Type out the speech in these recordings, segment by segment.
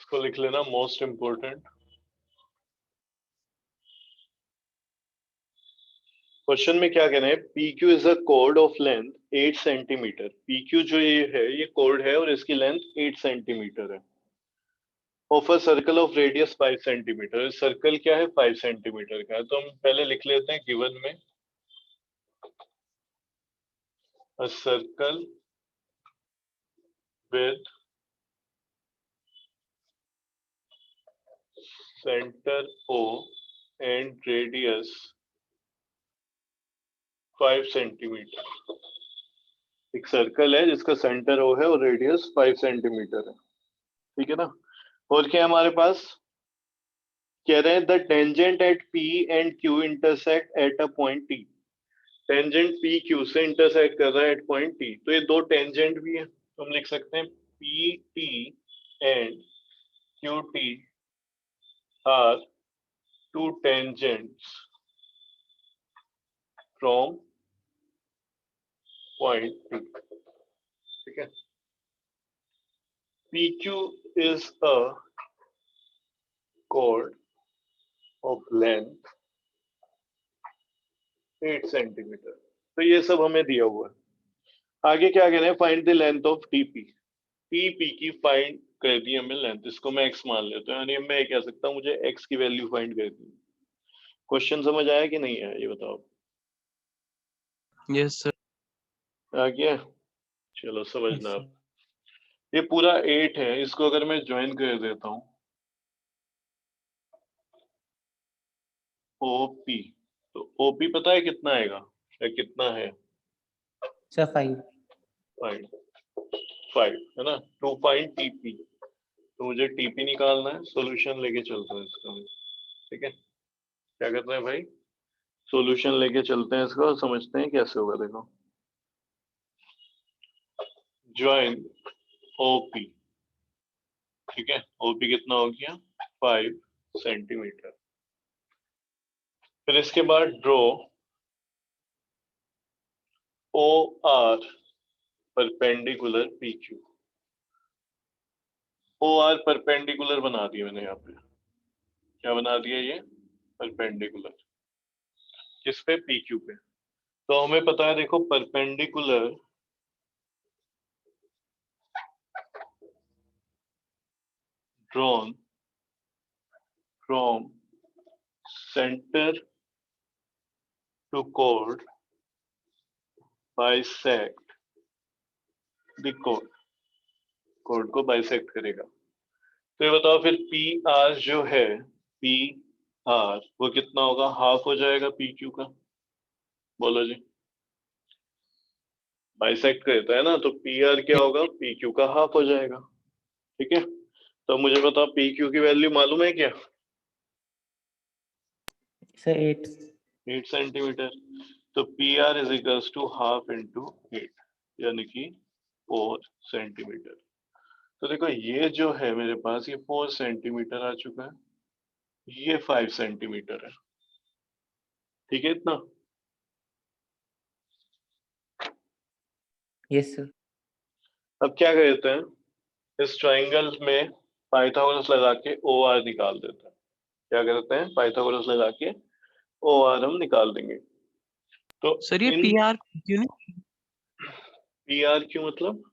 इसको लिख लेना मोस्ट इंपोर्टेंट। क्वेश्चन में क्या कहना है, P Q is a code of length 8 centimetre. P Q जो ये है ये कोड है और इसकी लेंथ 8 सेंटीमीटर है। Of a circle of radius 5 centimetre. Circle क्या है, 5 सेंटीमीटर का है। तो हम पहले लिख लेते हैं गिवन में, a circle with centre O and radius 5 centimetre. एक सर्कल है जिसका सेंटर O है और रेडियस 5 सेंटीमीटर है, ठीक है ना। और क्या है हमारे पास, कह रहे हैं the tangent at P and Q intersect at a point T। Tangent P Q से इंटरसेक्ट कर रहा है एट पॉइंट T। तो ये दो टेंजेंट भी है, तो हम लिख सकते हैं PT and QT are two tangents from point T, ठीक है। PQ is a chord of length 8 centimetre. तो ये सब हमें दिया हुआ है। आगे क्या कह रहे हैं, find the length of TP। TP की फाइंड कर दी हमें लेंथ, इसको मैं x मान लेता हूँ, यानी मैं कह सकता हूँ मुझे x की वैल्यू फाइंड कर दी। क्वेश्चन समझ आया कि नहीं आया ये बताओ। Yes sir. आ गया, चलो समझना Yes, आप। ये पूरा 8 है, इसको अगर मैं ज्वाइन कर देता हूँ OP, तो OP पता है कितना आएगा या कितना है, sir, 5. 5 है ना। टू फाइंड TP, तो मुझे TP निकालना है। सॉल्यूशन लेके चलता है इसका मैं, ठीक है। क्या करना है भाई, सॉल्यूशन लेके चलते हैं इसका और समझते हैं कैसे होगा। देखो, ज्वाइन OP, ठीक है। OP कितना हो गया, 5 सेंटीमीटर। फिर इसके बाद draw OR perpendicular PQ। OR perpendicular बना दिया मैंने यहाँ पे। क्या बना दिया ये, परपेंडिकुलर। किस पे, PQ पे। तो हमें पता है देखो, perpendicular drawn from centre to chord bisect the chord, chord को बाइसेक्ट करेगा। तो ये बताओ फिर PR जो है, PR वो कितना होगा, हाफ हो जाएगा PQ का। बोलो जी, बाइसेक्ट करता है ना, तो PR क्या होगा, PQ का हाफ हो जाएगा, ठीक है। तो मुझे बताओ PQ की वैल्यू मालूम है क्या, Sir, 8. 8 सेंटीमीटर। तो PR is equals to half into 8, यानी कि 4 सेंटीमीटर। तो देखो ये जो है मेरे पास, ये 4 सेंटीमीटर आ चुका है, ये 5 सेंटीमीटर है, ठीक है इतना। Yes, sir. अब क्या करते हैं, इस ट्राइंगल में पाइथागोरस लगा के OR निकाल देते हैं। क्या करते हैं, पाइथागोरस लगा के OR हम निकाल देंगे। तो सर ये इन PR क्यों नहीं PR क्यों मतलब,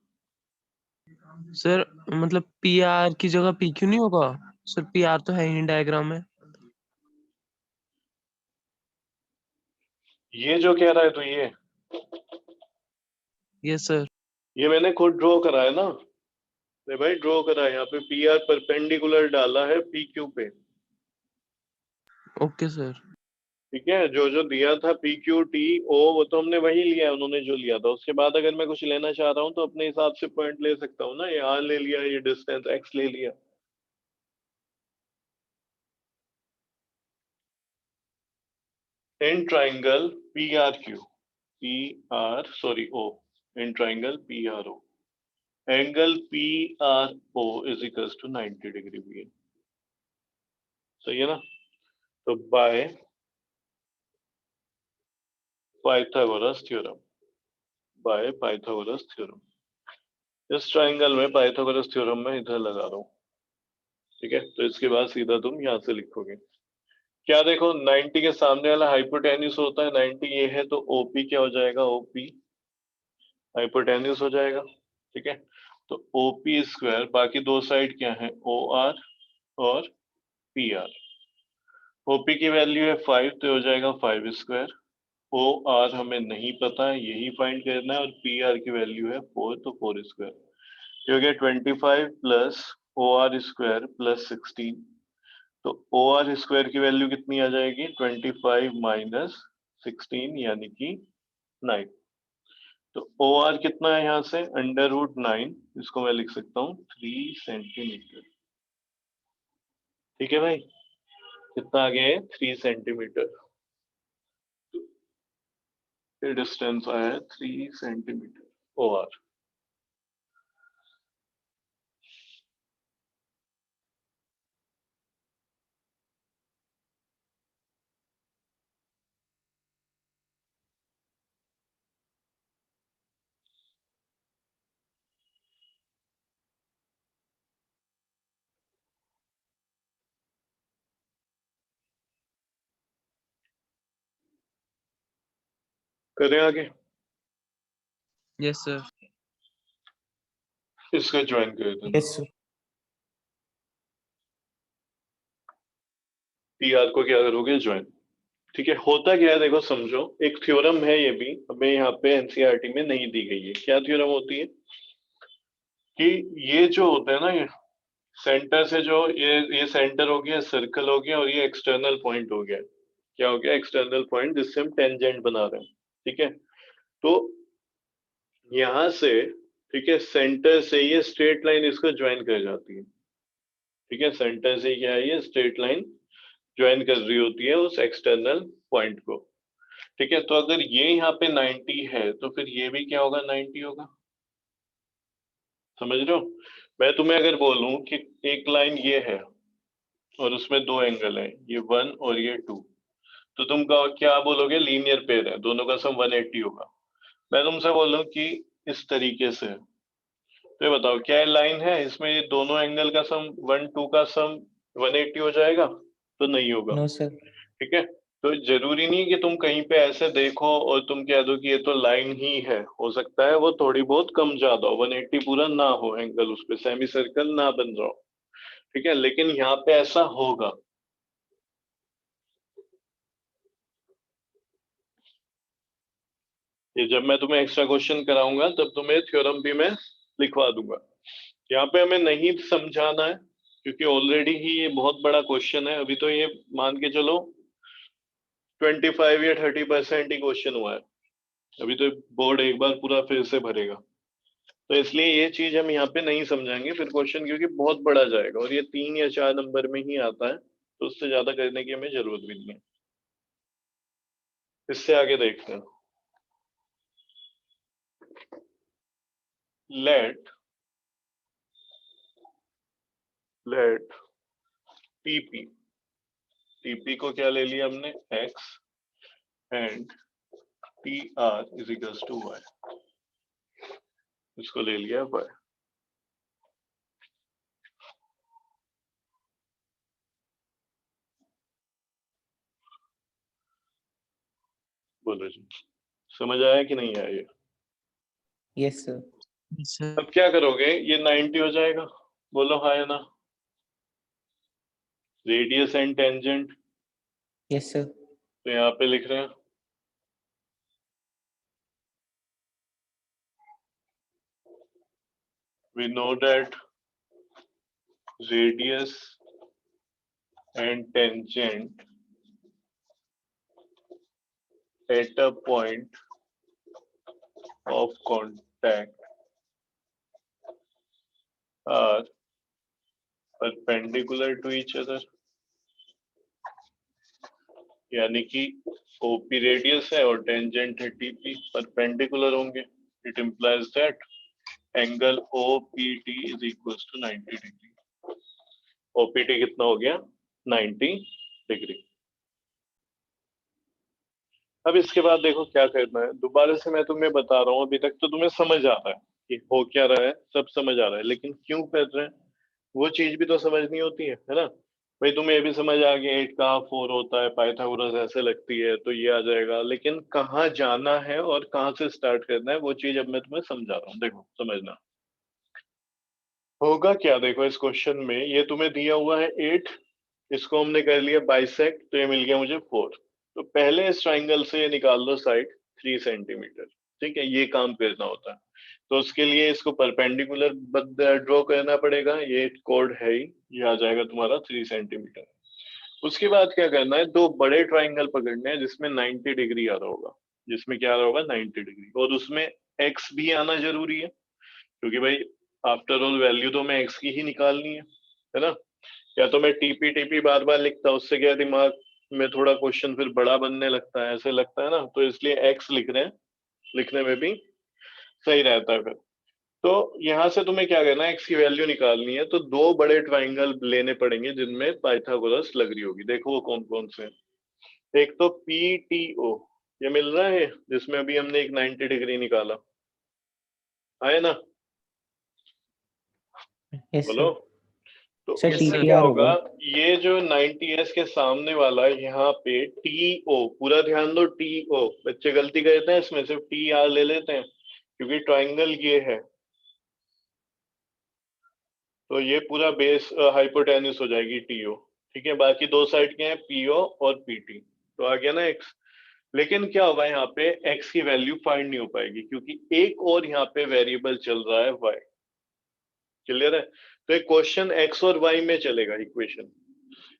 सर, मतलब PR की जगह PQ नहीं होगा सर? PR तो है ही नहीं डायग्राम में। ये जो कह रहा है तो ये यस सर। ये मैंने खुद ड्रॉ करा है ना। अरे भाई ड्रॉ करा है, यहाँ पे PR परपेंडिकुलर डाला है PQ पे, ओके सर। ठीक है। जो जो दिया था PQTO वो तो हमने वही लिया है, उन्होंने जो लिया था। उसके बाद अगर मैं कुछ लेना चाह रहा हूँ तो अपने हिसाब से पॉइंट ले सकता हूँ ना, ये R ले लिया, ये डिस्टेंस X ले लिया। In triangle PRQ, in triangle PRO, angle PRO is equals to 90 degree भी है, सही है ना। तो by Pythagoras theorem, by Pythagoras theorem, इस ट्राइंगल में पाइथागोरस थ्योरम में इधर लगा रहा हूं, ठीक है, तो इसके बाद सीधा तुम यहाँ से लिखोगे क्या, देखो 90 के सामने वाला हाइपोटेन्यूस होता है, 90 ये है तो ओपी क्या हो जाएगा, ओपी हाइपोटेन्यूस हो जाएगा। ठीक है, तो ओपी स्क्वायर, बाकी दो साइड क्या है, ओ आर और पी आर। ओपी की वैल्यू है 5 तो हो जाएगा 5 स्क्वायर, ओ आर हमें नहीं पता है, यही फाइंड करना है, और पी आर की वैल्यू है 4 तो 4 स्क्वायर, ये हो गया 25 plus O R square plus 16। तो ओ आर स्क्वायर की वैल्यू कितनी आ जाएगी, 25 माइनस 16 यानी कि 9। तो ओ आर कितना है यहाँ से, √9, इसको मैं लिख सकता हूँ 3 सेंटीमीटर। ठीक है भाई, कितना आ गया है, 3 सेंटीमीटर। ये डिस्टेंस आया है 3 सेंटीमीटर ओ आर। करें आगे, यस सर। इसका ज्वाइन कर देना, Yes, sir. पी आर को क्या करोगे, ज्वाइन। ठीक है, होता क्या है देखो समझो, एक थ्योरम है, ये भी हमें यहाँ पे एनसीईआरटी में नहीं दी गई है। क्या थ्योरम होती है कि ये जो होता है ना, ये सेंटर से जो ये सेंटर हो गया, सर्कल हो गया, और ये एक्सटर्नल पॉइंट हो गया। क्या हो गया, एक्सटर्नल पॉइंट जिससे हम टेंजेंट बना रहे हैं। ठीक है, तो यहां से, ठीक है, सेंटर से ये स्ट्रेट लाइन इसको ज्वाइन कर जाती है। ठीक है, सेंटर से क्या है, ये स्ट्रेट लाइन ज्वाइन कर रही होती है उस एक्सटर्नल पॉइंट को। ठीक है, तो अगर ये यहाँ पे 90 है तो फिर ये भी क्या होगा, 90 होगा। समझ रहे हो, मैं तुम्हें अगर बोलूं कि एक लाइन ये है और उसमें दो एंगल है, ये 1 और ये 2, तो तुम क्या बोलोगे, लीनियर पेयर है, दोनों का सम 180 होगा। मैं तुमसे बोलूं कि इस तरीके से, तो ये बताओ क्या ये लाइन है, इसमें ये दोनों एंगल का सम 1 2 का सम 180 हो जाएगा, तो नहीं होगा। No, sir. ठीक है, तो जरूरी नहीं कि तुम कहीं पे ऐसे देखो और तुम कह दो कि ये तो लाइन ही है, हो सकता है वो थोड़ी बहुत कम ज्यादा हो, 180 पूरा ना हो एंगल, उस पे सेमी सर्कल ना बन रहा हो। ठीक है, लेकिन यहाँ पे ऐसा होगा। ये जब मैं तुम्हें एक्स्ट्रा क्वेश्चन कराऊंगा तब तुम्हें थ्योरम भी मैं लिखवा दूंगा। यहाँ पे हमें नहीं समझाना है क्योंकि ऑलरेडी ही ये बहुत बड़ा क्वेश्चन है, अभी तो ये मान के चलो 25 या 30% ही क्वेश्चन हुआ है, अभी तो बोर्ड एक बार पूरा फिर से भरेगा। तो इसलिए ये चीज हम यहाँ पे नहीं समझाएंगे फिर क्वेश्चन, क्योंकि बहुत बड़ा जाएगा और ये 3 या 4 नंबर में ही आता है, तो उससे ज्यादा करने की हमें जरूरत भी नहीं है। इससे आगे देखते हैं, लेट टीपी, टीपी को क्या ले लिया हमने, X, and T R is equals to Y, इसको ले लिया वाई। बोलो जी, समझ आया कि नहीं आया ये? Yes, sir. Yes sir. अब क्या करोगे, ये 90 हो जाएगा, बोलो हाँ या ना, radius and tangent, Yes, sir. तो यहाँ पे लिख रहे हैं we know that radius and tangent at a point of contact are perpendicular to each other, यानी कि OP रेडियस है और टेंजेंट है TP, परपेंडिकुलर होंगे। It implies that angle OPT is equals to 90 degree. OPT कितना हो गया, 90 degree. अब इसके बाद देखो क्या करना है, दोबारा से मैं तुम्हें बता रहा हूँ, अभी तक तो तुम्हें समझ आ रहा है कि हो क्या रहा है, सब समझ आ रहा है, लेकिन क्यों कर रहे हैं, वो चीज भी तो समझनी होती है ना। भाई तुम्हें ये भी समझ आ गया 8 का 4 होता है, पाइथागोरस ऐसे लगती है, तो ये आ जाएगा, लेकिन कहाँ जाना है और कहाँ से स्टार्ट करना है वो चीज अब मैं तुम्हें समझा रहा हूँ, देखो समझना। होगा क्या, देखो इस क्वेश्चन में ये तुम्हें दिया हुआ है 8, इसको हमने कर लिया बाइसेक्ट, तो ये मिल गया मुझे 4। तो पहले इस ट्राइंगल से ये निकाल दो साइड 3 सेंटीमीटर, ठीक है, ये काम करना होता है। तो उसके लिए इसको परपेंडिकुलर ड्रॉ करना पड़ेगा, ये कोड है ही, ये आ जाएगा तुम्हारा 3 सेंटीमीटर। उसके बाद क्या करना है, दो बड़े ट्राइंगल पकड़ने हैं जिसमें 90 डिग्री आ रहा होगा, जिसमें क्या आ रहा होगा 90 डिग्री, और उसमें एक्स भी आना जरूरी है, क्योंकि भाई आफ्टर ऑल वैल्यू तो मैं एक्स की ही निकालनी है ना। या तो मैं टीपी टीपी बार बार लिखता, उससे क्या दिमाग में थोड़ा क्वेश्चन फिर बड़ा बनने लगता है, ऐसे लगता है ना, तो इसलिए एक्स लिख रहे हैं, लिखने में भी सही रहता है फिर। तो यहां से तुम्हें क्या करना है, एक्स की वैल्यू निकालनी है, तो दो बड़े ट्राइंगल लेने पड़ेंगे जिनमें पाइथागोरस लग रही होगी, देखो वो कौन कौन से हैं। एक तो पी टी ओ, ये मिल रहा है, जिसमें अभी हमने एक 90 डिग्री निकाला, आए ना, यस बोलो। सर। तो सर यस इसमें सर। क्या TPR होगा, होगा। ये जो 90s के सामने वाला है यहाँ पे टी ओ, पूरा ध्यान दो, टी ओ, बच्चे गलती करते हैं इसमें सिर्फ टी आर ले लेते हैं, क्योंकि ट्राइंगल ये है, तो ये पूरा बेस हाइपोटेन्यूस हो जाएगी टीओ, ठीक है, बाकी दो साइड के हैं पीओ और पीटी, तो आ गया ना एक्स। लेकिन क्या होगा यहाँ पे, एक्स की वैल्यू फाइंड नहीं हो पाएगी, क्योंकि एक और यहाँ पे वेरिएबल चल रहा है वाई, क्लियर है। तो एक क्वेश्चन एक्स और वाई में चलेगा इक्वेशन।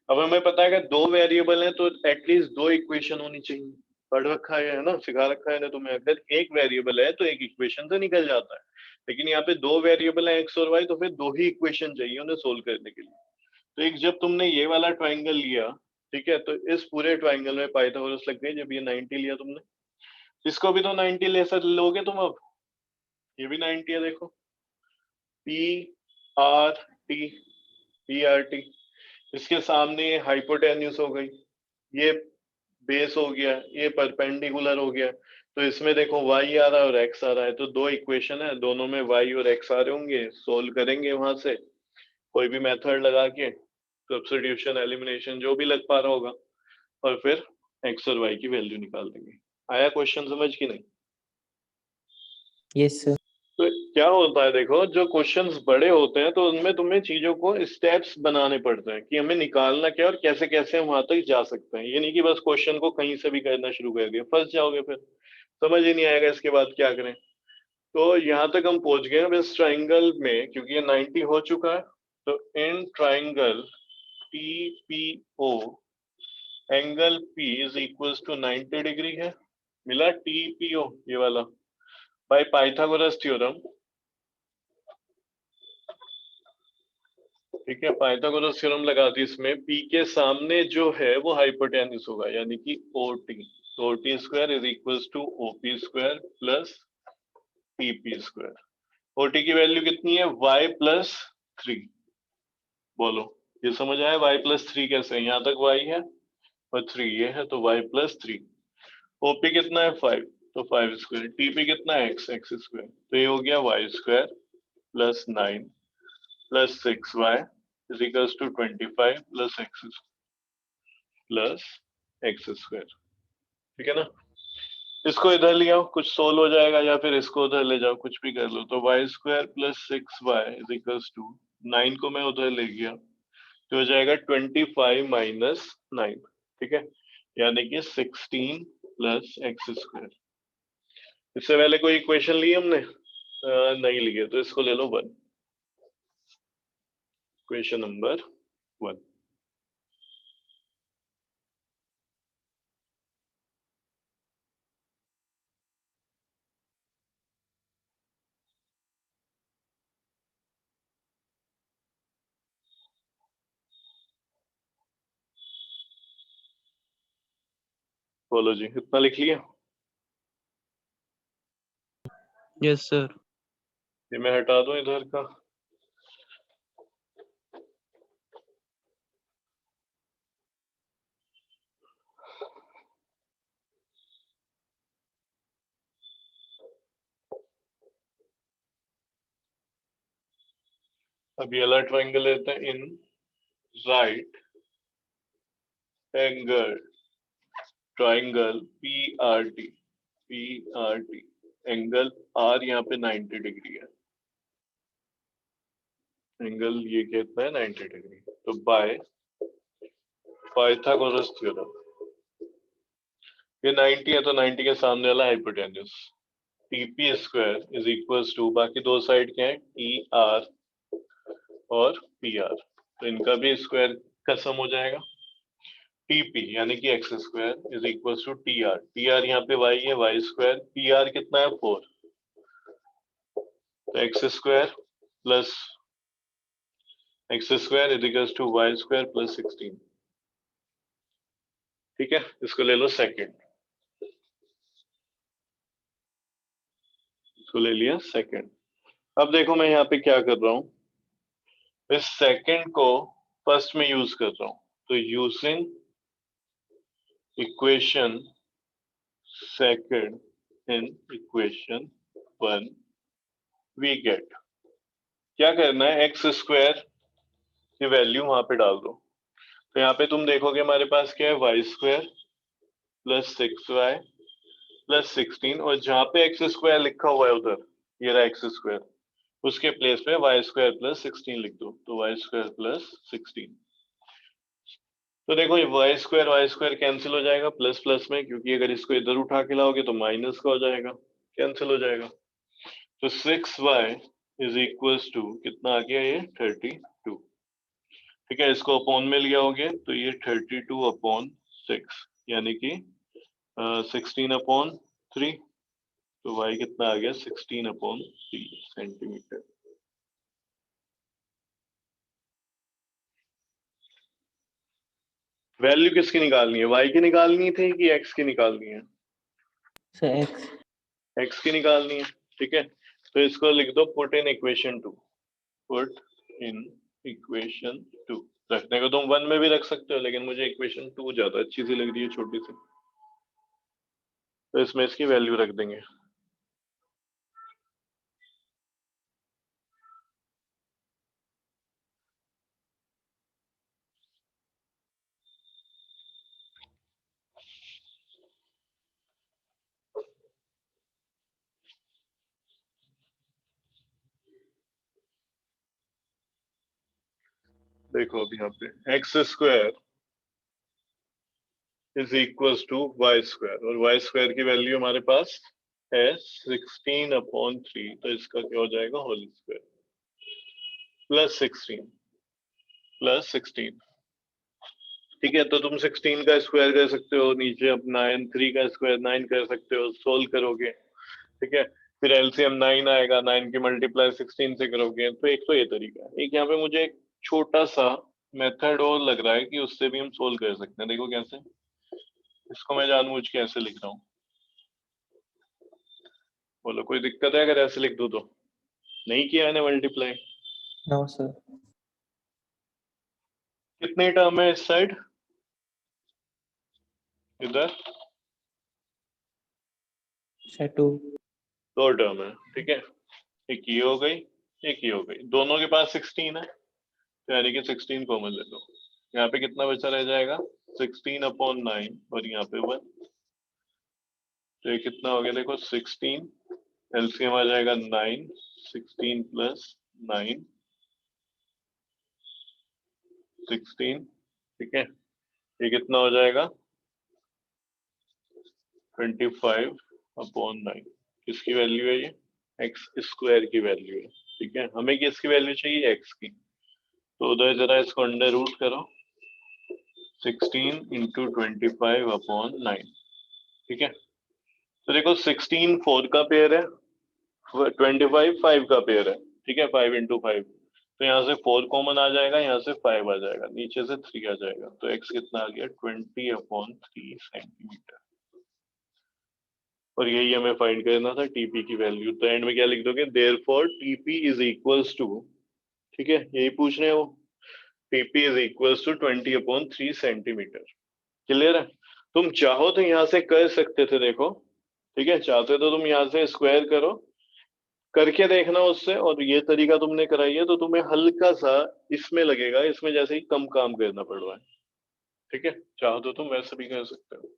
अब हमें पता है कि दो वेरिएबल हैं तो एटलीस्ट दो इक्वेशन होनी चाहिए, पढ़ रखा है ना, सिखा रखा है ना तुम्हें, अगर एक वेरिएबल है तो एक इक्वेशन से निकल जाता है, लेकिन यहाँ पे दो वेरिएबल है एक्स और वाई, तो फिर दो ही इक्वेशन चाहिए उन्हें सोल्व करने के लिए। तो एक जब तुमने ये वाला ट्राइंगल लिया, ठीक है, तो इस पूरे ट्राइंगल में पाइथागोरस लग गई, जब ये 90 लिया तुमने, इसको भी तो 90 ले सर लोगे तुम अब, ये भी 90 है देखो, P R T, P R T, इसके सामने ये हाइपोटेन्यूस हो गई, ये बेस हो गया, ये परपेंडिकुलर हो गया, तो इसमें देखो y आ रहा है और x आ रहा है, तो दो इक्वेशन है, दोनों में y और x आ रहे होंगे, सोल्व करेंगे वहां से कोई भी मेथड लगा के, सब्स्टिट्यूशन एलिमिनेशन जो भी लग पा रहा होगा, और फिर x और y की वैल्यू निकाल देंगे। आया क्वेश्चन समझ की नहीं। Yes sir. तो क्या होता है देखो, जो क्वेश्चंस बड़े होते हैं तो उनमें तुम्हें चीजों को स्टेप्स बनाने पड़ते हैं कि हमें निकालना क्या और कैसे कैसे हम वहां तक जा सकते हैं, ये नहीं कि बस क्वेश्चन को कहीं से भी करना शुरू कर दिया, फंस जाओगे फिर, समझ ही नहीं आएगा इसके बाद क्या करें। तो यहाँ तक हम पहुंच गए अब इस ट्राइंगल में, क्योंकि ये 90 हो चुका है, तो in triangle T P O angle P is equal to 90 degree है, मिला टी पी ओ ये वाला, बाय पाइथागोरस थ्योरम, ठीक है, पाइथागोरस थ्योरम लगा दी इसमें, पी के सामने जो है वो हाइपोटेन्यूस होगा, यानी कि ओ टी, तो O T square is equal to O P square plus T P square. O T की वैल्यू कितनी है, y प्लस 3, बोलो ये समझ आया, y प्लस 3 कैसे, यहाँ तक y है और 3 ये है, तो y प्लस 3। ओपी कितना है 5, तो 5 स्क्वायर, टीपी कितना है एक्स, एक्स स्क्वायर, तो ये हो गया y square plus 9 plus 6y is equals to 25 plus X square, ठीक है ना। इसको इधर ले आओ, कुछ सोल्व हो जाएगा, या फिर इसको उधर ले जाओ, कुछ भी कर लो, तो Y square plus 6y is equals to 9 को मैं उधर ले गया, तो हो जाएगा 25 माइनस 9, ठीक है, यानी कि 16 प्लस एक्स स्क्वायर। इससे पहले कोई इक्वेशन ली हमने नहीं ली है, तो इसको ले लो 1, इक्वेशन नंबर 1। बोलो जी, इतना लिख लिया, यस सर। ये मैं हटा दूं इधर का, अब ये वाला ट्राइंगल लेते हैं in right angle triangle PRT angle R यहाँ पे 90 डिग्री है, एंगल ये कितना है 90 डिग्री। तो बाय पाइथागोरस थ्योरम ये 90 है तो 90 के सामने वाला hypotenuse TP square is equals to, बाकी दो साइड क्या है TR और PR, तो इनका भी स्क्वायर का सम हो जाएगा। TP यानी कि x square is equals to TR, TR यहाँ पे y है, y स्क्वायर, PR कितना है 4, तो x square plus x square is equals to y square plus 16। ठीक है, इसको ले लो सेकंड, इसको ले लिया सेकंड। अब देखो मैं यहाँ पे क्या कर रहा हूँ, इस सेकंड को फर्स्ट में यूज कर रहा हूँ, तो using equation second in equation 1 we get, क्या करना है एक्स स्क्वायर की वैल्यू वहां पे डाल दो, तो यहाँ पे तुम देखोगे हमारे पास क्या है Y square plus 6y plus 16, और जहाँ पे एक्स स्क्वायर लिखा हुआ है उधर ये रहा एक्स स्क्वायर, उसके प्लेस पे वाई स्क्वायर प्लस 16 लिख दो, तो वाई स्क्वायर प्लस 16। तो देखो ये वाई स्क्वायर कैंसिल हो जाएगा प्लस प्लस में, क्योंकि अगर इसको इधर उठा के लाओगे तो माइनस का हो जाएगा, कैंसिल हो जाएगा। तो 6y इज इक्वल्स टू कितना आ गया ये 32। ठीक है, इसको अपॉन में लिया होगे तो ये 32 अपॉन 6 यानी कि 16 अपॉन 3, तो y कितना आ गया 16 अपॉन 3 सेंटीमीटर। वैल्यू किसकी निकालनी है, y की निकालनी थी कि x की निकालनी है? Sir x। x की निकालनी है। ठीक है, तो इसको लिख दो put in equation 2, put in equation 2। रखने को तुम 1 में भी रख सकते हो, लेकिन मुझे इक्वेशन 2 ज्यादा अच्छी सी लग रही है छोटी सी, तो इसमें इसकी वैल्यू रख देंगे। देखो अब यहाँ पे X square is equals to Y square, और वाई स्क्वायर की वैल्यू हमारे पास है 16 अपॉन 3, तो इसका क्या हो जाएगा होल स्क्वायर प्लस 16 प्लस 16। ठीक है, तो तुम 16 का स्क्वायर कर सकते हो, नीचे अब 9 3 का स्क्वायर 9 कर सकते हो, सोल्व करोगे। ठीक है, फिर एलसीएम 9 आएगा, 9 की मल्टीप्लाई 16 से करोगे, तो एक तो ये तरीका है। एक यहाँ पे मुझे एक छोटा सा मेथड और लग रहा है कि उससे भी हम सोल्व कर सकते हैं, देखो कैसे। इसको मैं जानबूझ के ऐसे लिख रहा हूँ, बोलो कोई दिक्कत है अगर ऐसे लिख दूं तो? नहीं किया मैंने मल्टीप्लाई। No sir. कितनी टर्म है इस साइड, इधर सर 2। 2 टर्म है। ठीक है, एक ये हो गई, एक ये हो गई, दोनों के पास 16 है, तो यानी कि 16 कॉमन ले लो। यहाँ पे कितना बचा रह जाएगा 16 अपॉन 9, और यहाँ पे 1, तो ये कितना हो गया देखो 16, एलसीएम आ जाएगा 9, 16 प्लस 9 16। ठीक है, ये कितना हो जाएगा 25 अपॉन 9, किसकी वैल्यू है ये एक्स स्क्वायर की वैल्यू है। ठीक है, हमें किसकी वैल्यू चाहिए एक्स की, तो उधर जरा इसको अंडर रूट करो 16 इंटू 25 अपॉन 9। ठीक है, तो देखो 16 4 का पेयर है, 25 5 का पेयर है। ठीक है, 5 इंटू 5, तो यहाँ से 4 कॉमन आ जाएगा, यहाँ से 5 आ जाएगा, नीचे से 3 आ जाएगा, तो x कितना आ गया 20 अपॉन 3 सेंटीमीटर। और यही हमें फाइंड करना था टीपी की वैल्यू, तो एंड में क्या लिख दोगे therefore TP is equals to, ठीक है यही पूछ रहे हैं वो, TP is equals to 20 upon 3 centimetre. Clear है? तुम चाहो तो यहाँ से कर सकते थे, देखो ठीक है, चाहते तो तुम यहाँ से स्क्वायर करो, करके देखना उससे, और ये तरीका तुमने कराई है तो तुम्हें हल्का सा इसमें लगेगा, इसमें जैसे ही कम काम करना पड़ रहा है। ठीक है, चाहो तो तुम वैसे भी कर सकते हो।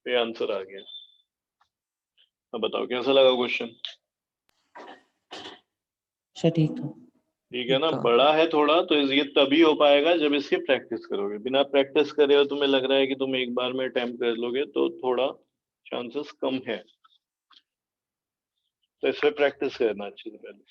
ये आंसर आ गया। अब बताओ कैसा लगा क्वेश्चन? सर ठीक था। ठीक है ना, ठीक था। बड़ा है थोड़ा तो ये तभी हो पाएगा जब इसकी प्रैक्टिस करोगे। बिना प्रैक्टिस करे और तुम्हें लग रहा है कि तुम एक बार में अटेम्प्ट कर लोगे तो थोड़ा चांसेस कम है, तो इसमें प्रैक्टिस करना अच्छी से पहले।